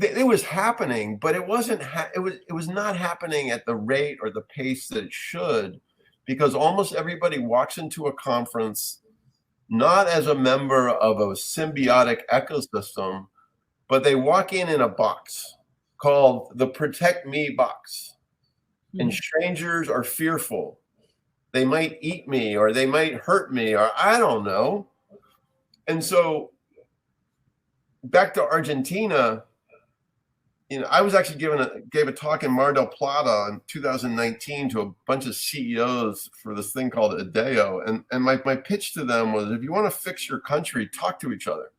it was happening, but it wasn't. It was not happening at the rate or the pace that it should, because almost everybody walks into a conference not as a member of a symbiotic ecosystem, but they walk in a box called the Protect Me box, and strangers are fearful. They might eat me, or they might hurt me, or I don't know. And so back to Argentina, I was actually gave a talk in Mar del Plata in 2019 to a bunch of CEOs for this thing called Adeo. And my pitch to them was, if you want to fix your country, talk to each other.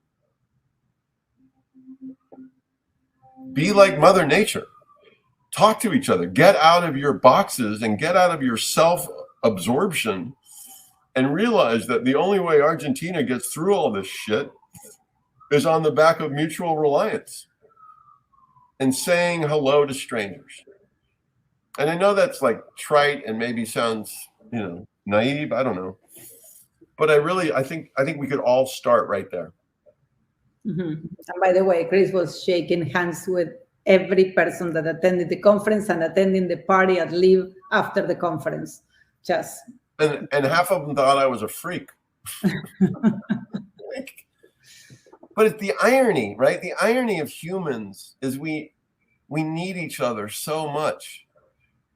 Be like Mother Nature. Talk to each other. Get out of your boxes and get out of your self-absorption, and realize that the only way Argentina gets through all this shit is on the back of mutual reliance and saying hello to strangers. And I know that's like trite and maybe sounds, naive. I don't know. But I think we could all start right there. And by the way, Chris was shaking hands with every person that attended the conference and attending the party at Live after the conference. And half of them thought I was a freak. But it's the irony, right? The irony of humans is we need each other so much,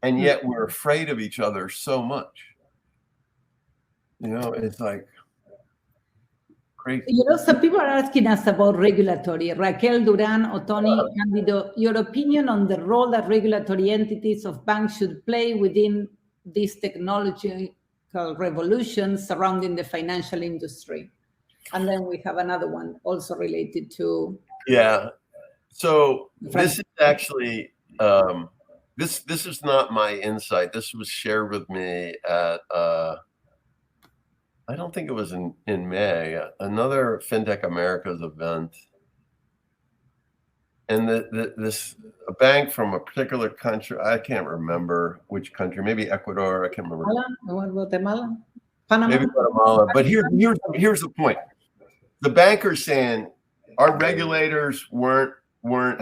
and yet we're afraid of each other so much. It's like crazy. Some people are asking us about regulatory. Raquel Duran Otoni Candido, your opinion on the role that regulatory entities of banks should play within this technological revolution surrounding the financial industry. And then we have another one also related to. Yeah. So this is actually, this is not my insight. This was shared with me at, I don't think it was in May, another FinTech Americas event. And a bank from a particular country, I can't remember which country, maybe Ecuador, I can't remember. Guatemala? Panama? Maybe Guatemala. But here's the point. The banker's saying our regulators weren't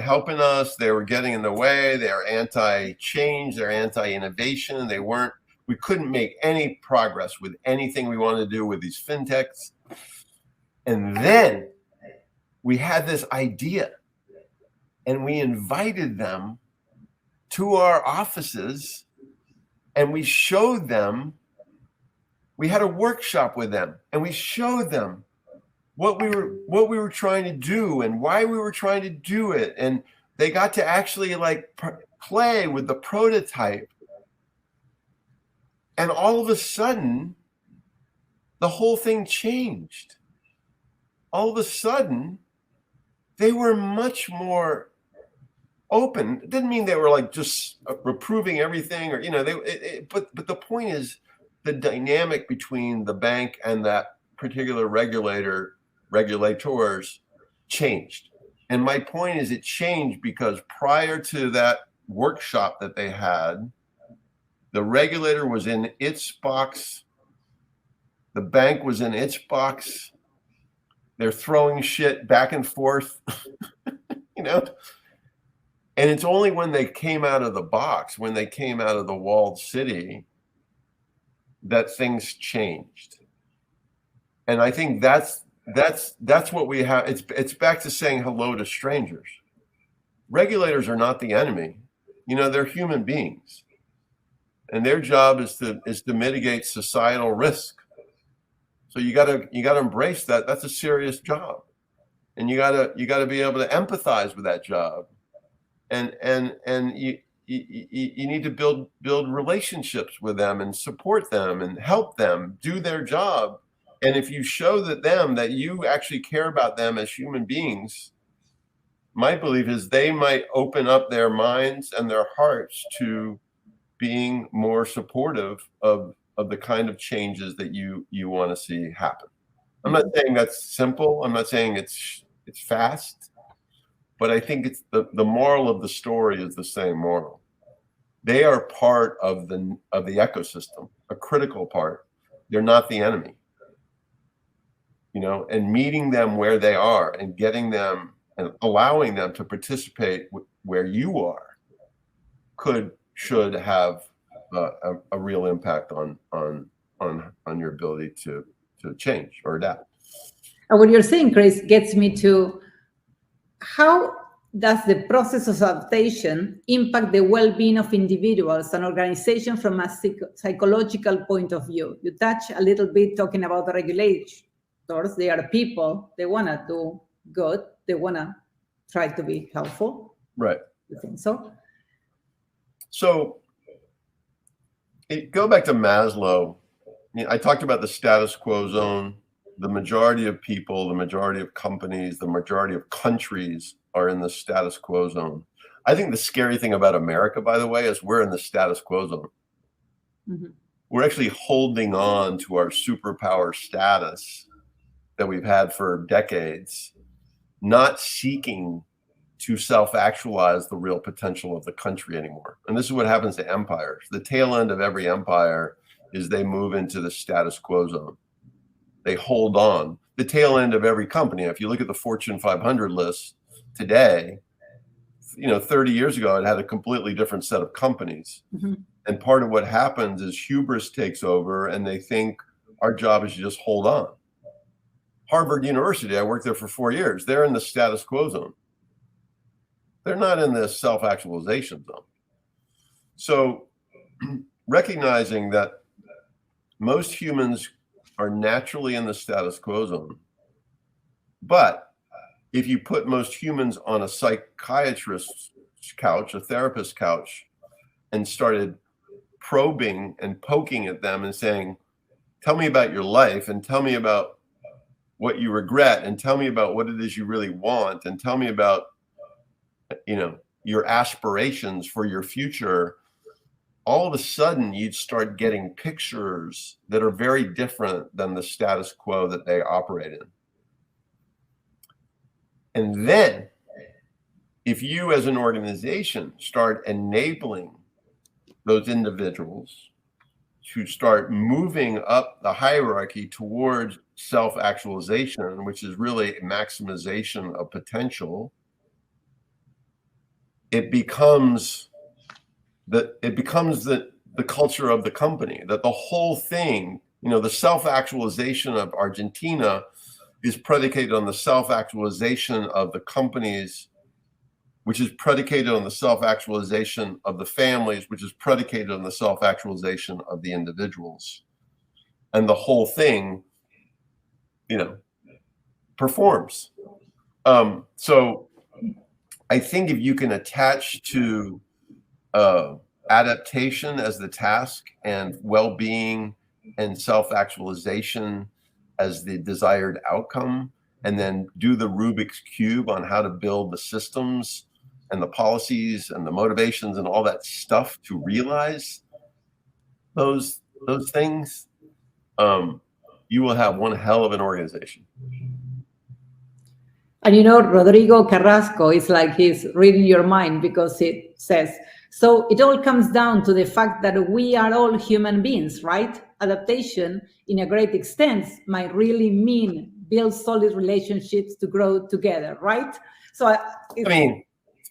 helping us. They were getting in the way. They're anti-change. They're anti-innovation. We couldn't make any progress with anything we wanted to do with these fintechs. And then we had this idea, and we invited them to our offices and we showed them, we had a workshop with them and we showed them what we were trying to do and why we were trying to do it. And they got to actually like play with the prototype. And all of a sudden, the whole thing changed. All of a sudden, they were much more open. It didn't mean they were like just approving everything, or but the point is the dynamic between the bank and that particular regulators changed. And my point is it changed because prior to that workshop that they had, the regulator was in its box, the bank was in its box. They're throwing shit back and forth, And it's only when they came out of the box, when they came out of the walled city, that things changed. And I think that's what we have. It's back to saying hello to strangers. Regulators are not the enemy. They're human beings. And their job is to mitigate societal risk. So you gotta embrace that. That's a serious job. And you gotta be able to empathize with that job. And you need to build relationships with them and support them and help them do their job. And if you show them that you actually care about them as human beings, my belief is they might open up their minds and their hearts to being more supportive of the kind of changes that you want to see happen. I'm not saying that's simple. I'm not saying it's fast, but I think it's the moral of the story is the same moral. They are part of the ecosystem, a critical part. They're not the enemy. And meeting them where they are and getting them and allowing them to participate where you are should have a real impact on your ability to change or adapt. And what you're saying, Chris, gets me to how does the process of adaptation impact the well-being of individuals and organizations from a psychological point of view? You touch a little bit talking about the regulators. They are people. They want to do good. They want to try to be helpful. Right. You think so? So go back to Maslow. I talked about the status quo zone. The majority of people, the majority of companies, the majority of countries are in the status quo zone. I think the scary thing about America, by the way, is we're in the status quo zone. Mm-hmm. We're actually holding on to our superpower status that we've had for decades, not seeking to self-actualize the real potential of the country anymore. And this is what happens to empires. The tail end of every empire is they move into the status quo zone. They hold on. The tail end of every company, if you look at the Fortune 500 list today, 30 years ago, it had a completely different set of companies. Mm-hmm. And part of what happens is hubris takes over and they think our job is to just hold on. Harvard University, I worked there for 4 years. They're in the status quo zone. They're not in the self-actualization zone. So recognizing that most humans are naturally in the status quo zone, but if you put most humans on a psychiatrist's couch, a therapist's couch, and started probing and poking at them and saying, tell me about your life and tell me about what you regret and tell me about what it is you really want and tell me about your aspirations for your future, all of a sudden you'd start getting pictures that are very different than the status quo that they operate in. And then if you as an organization start enabling those individuals to start moving up the hierarchy towards self-actualization, which is really maximization of potential, it becomes the culture of the company, that the whole thing, the self-actualization of Argentina is predicated on the self-actualization of the companies which is predicated on the self-actualization of the families, which is predicated on the self-actualization of the individuals. And the whole thing, performs. So I think if you can attach to adaptation as the task and well-being and self-actualization as the desired outcome, and then do the Rubik's Cube on how to build the systems and the policies and the motivations and all that stuff to realize those things, you will have one hell of an organization. And Rodrigo Carrasco is like he's reading your mind, because it says, so it all comes down to the fact that we are all human beings, right? Adaptation, in a great extent, might really mean build solid relationships to grow together, right? So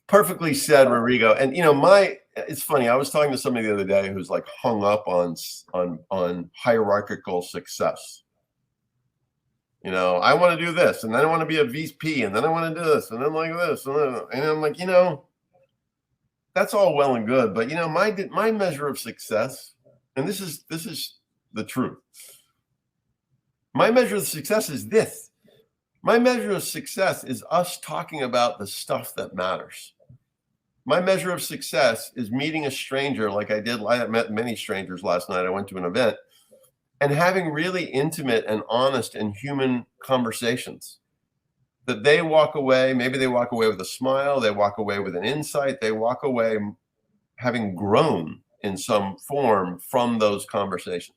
perfectly said, Rodrigo. And it's funny, I was talking to somebody the other day who's like hung up on hierarchical success. I want to do this, and then I want to be a VP, and then I want to do this, and then like this, and I'm like, that's all well and good, but my measure of success, and this is the truth. My measure of success is this. My measure of success is us talking about the stuff that matters. My measure of success is meeting a stranger like I did. I met many strangers last night. I went to an event and having really intimate and honest and human conversations that they walk away. Maybe they walk away with a smile. They walk away with an insight. They walk away having grown in some form from those conversations.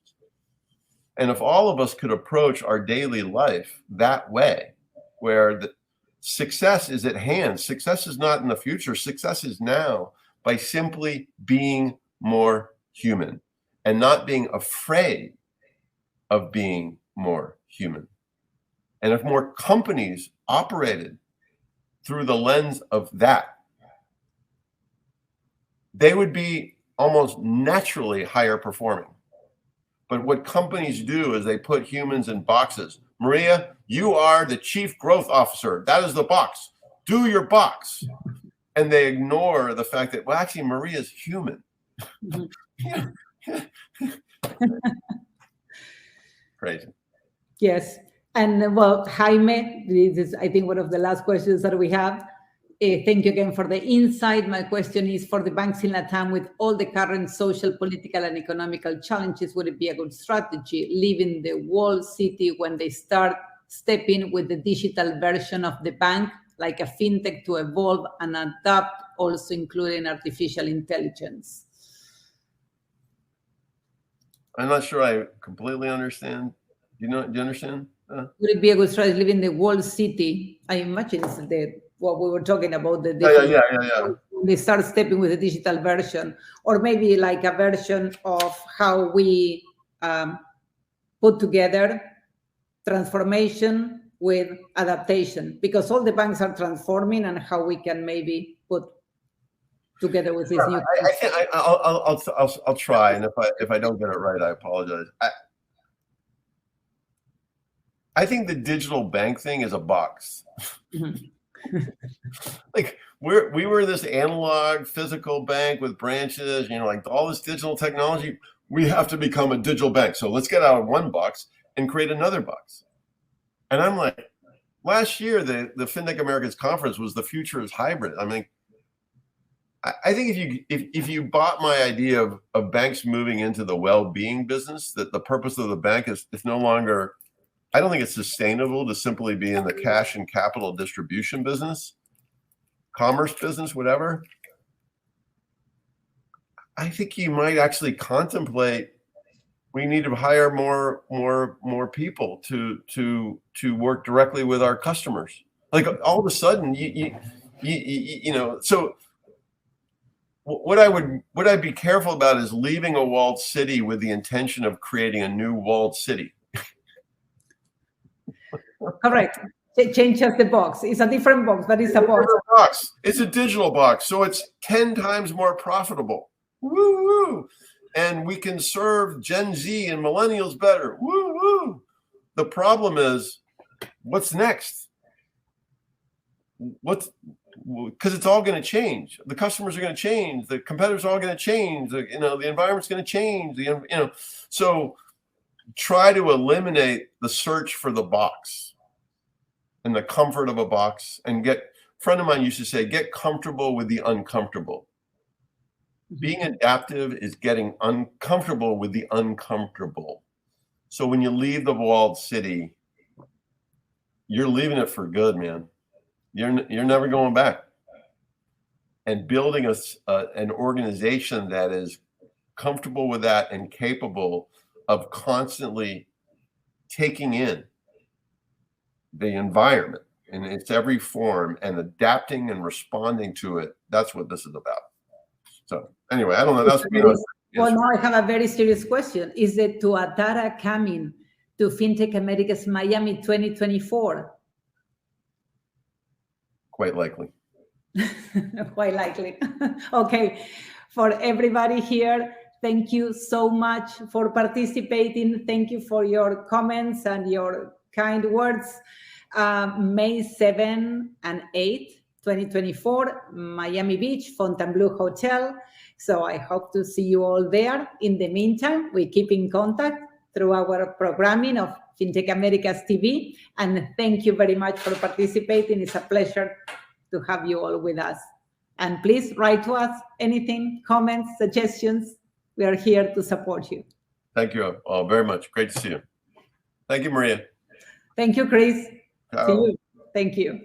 And if all of us could approach our daily life that way, where the success is at hand, success is not in the future, success is now, by simply being more human and not being afraid of being more human. And if more companies operated through the lens of that, they would be almost naturally higher performing. But what companies do is they put humans in boxes. Maria, you are the chief growth officer. That is the box. Do your box. And they ignore the fact that, well, actually, Maria's human. Crazy. Yes. And well, Jaime, this is, I think, one of the last questions that we have. Thank you again for the insight. My question is, for the banks in Latam, with all the current social, political, and economical challenges, would it be a good strategy leaving the walled city when they start stepping with the digital version of the bank, like a fintech, to evolve and adapt, also including artificial intelligence? I'm not sure I completely understand. Do you understand? Would it be a good strategy leaving the walled city? I imagine it's what we were talking about. Yeah. They start stepping with a digital version, or maybe like a version of how we put together transformation with adaptation, because all the banks are transforming, and how we can maybe put together with this new. I'll try, and if I don't get it right, I apologize. I think the digital bank thing is a box. Like we were this analog physical bank with branches, like all this digital technology. We have to become a digital bank. So let's get out of one box and create another box. And I'm like, last year, the FinTech Americas conference was the future is hybrid. I mean, I think if you bought my idea of banks moving into the well-being business, that the purpose of the bank is no longer, I don't think it's sustainable to simply be in the cash and capital distribution business, commerce business, whatever. I think you might actually contemplate, we need to hire more people to work directly with our customers. Like all of a sudden, so what I'd be careful about is leaving a walled city with the intention of creating a new walled city. Correct. Change just the box. It's a different box, but it's a box. It's a digital box, so it's 10 times more profitable. Woo woo! And we can serve Gen Z and millennials better. Woo woo! The problem is, what's next? because it's all going to change. The customers are going to change. The competitors are all going to change. The environment's going to change. So try to eliminate the search for the box and the comfort of a box, and a friend of mine used to say, get comfortable with the uncomfortable. Being adaptive is getting uncomfortable with the uncomfortable. So when you leave the walled city, you're leaving it for good, man. You're never going back. And building an organization that is comfortable with that and capable of constantly taking in the environment in its every form and adapting and responding to it, that's what this is about. So anyway, I don't know. Well, now I have a very serious question. Is the Tuatara coming to FinTech Americas Miami 2024? Quite likely. Quite likely. Okay. For everybody here, thank you so much for participating. Thank you for your comments and your kind words. May 7 and 8, 2024, Miami Beach, Fontainebleau Hotel. So I hope to see you all there. In the meantime, we keep in contact through our programming of FinTech Americas TV. And thank you very much for participating. It's a pleasure to have you all with us. And please write to us anything, comments, suggestions. We are here to support you. Thank you all very much. Great to see you. Thank you, Maria. Thank you, Chris. Ciao. See you. Thank you.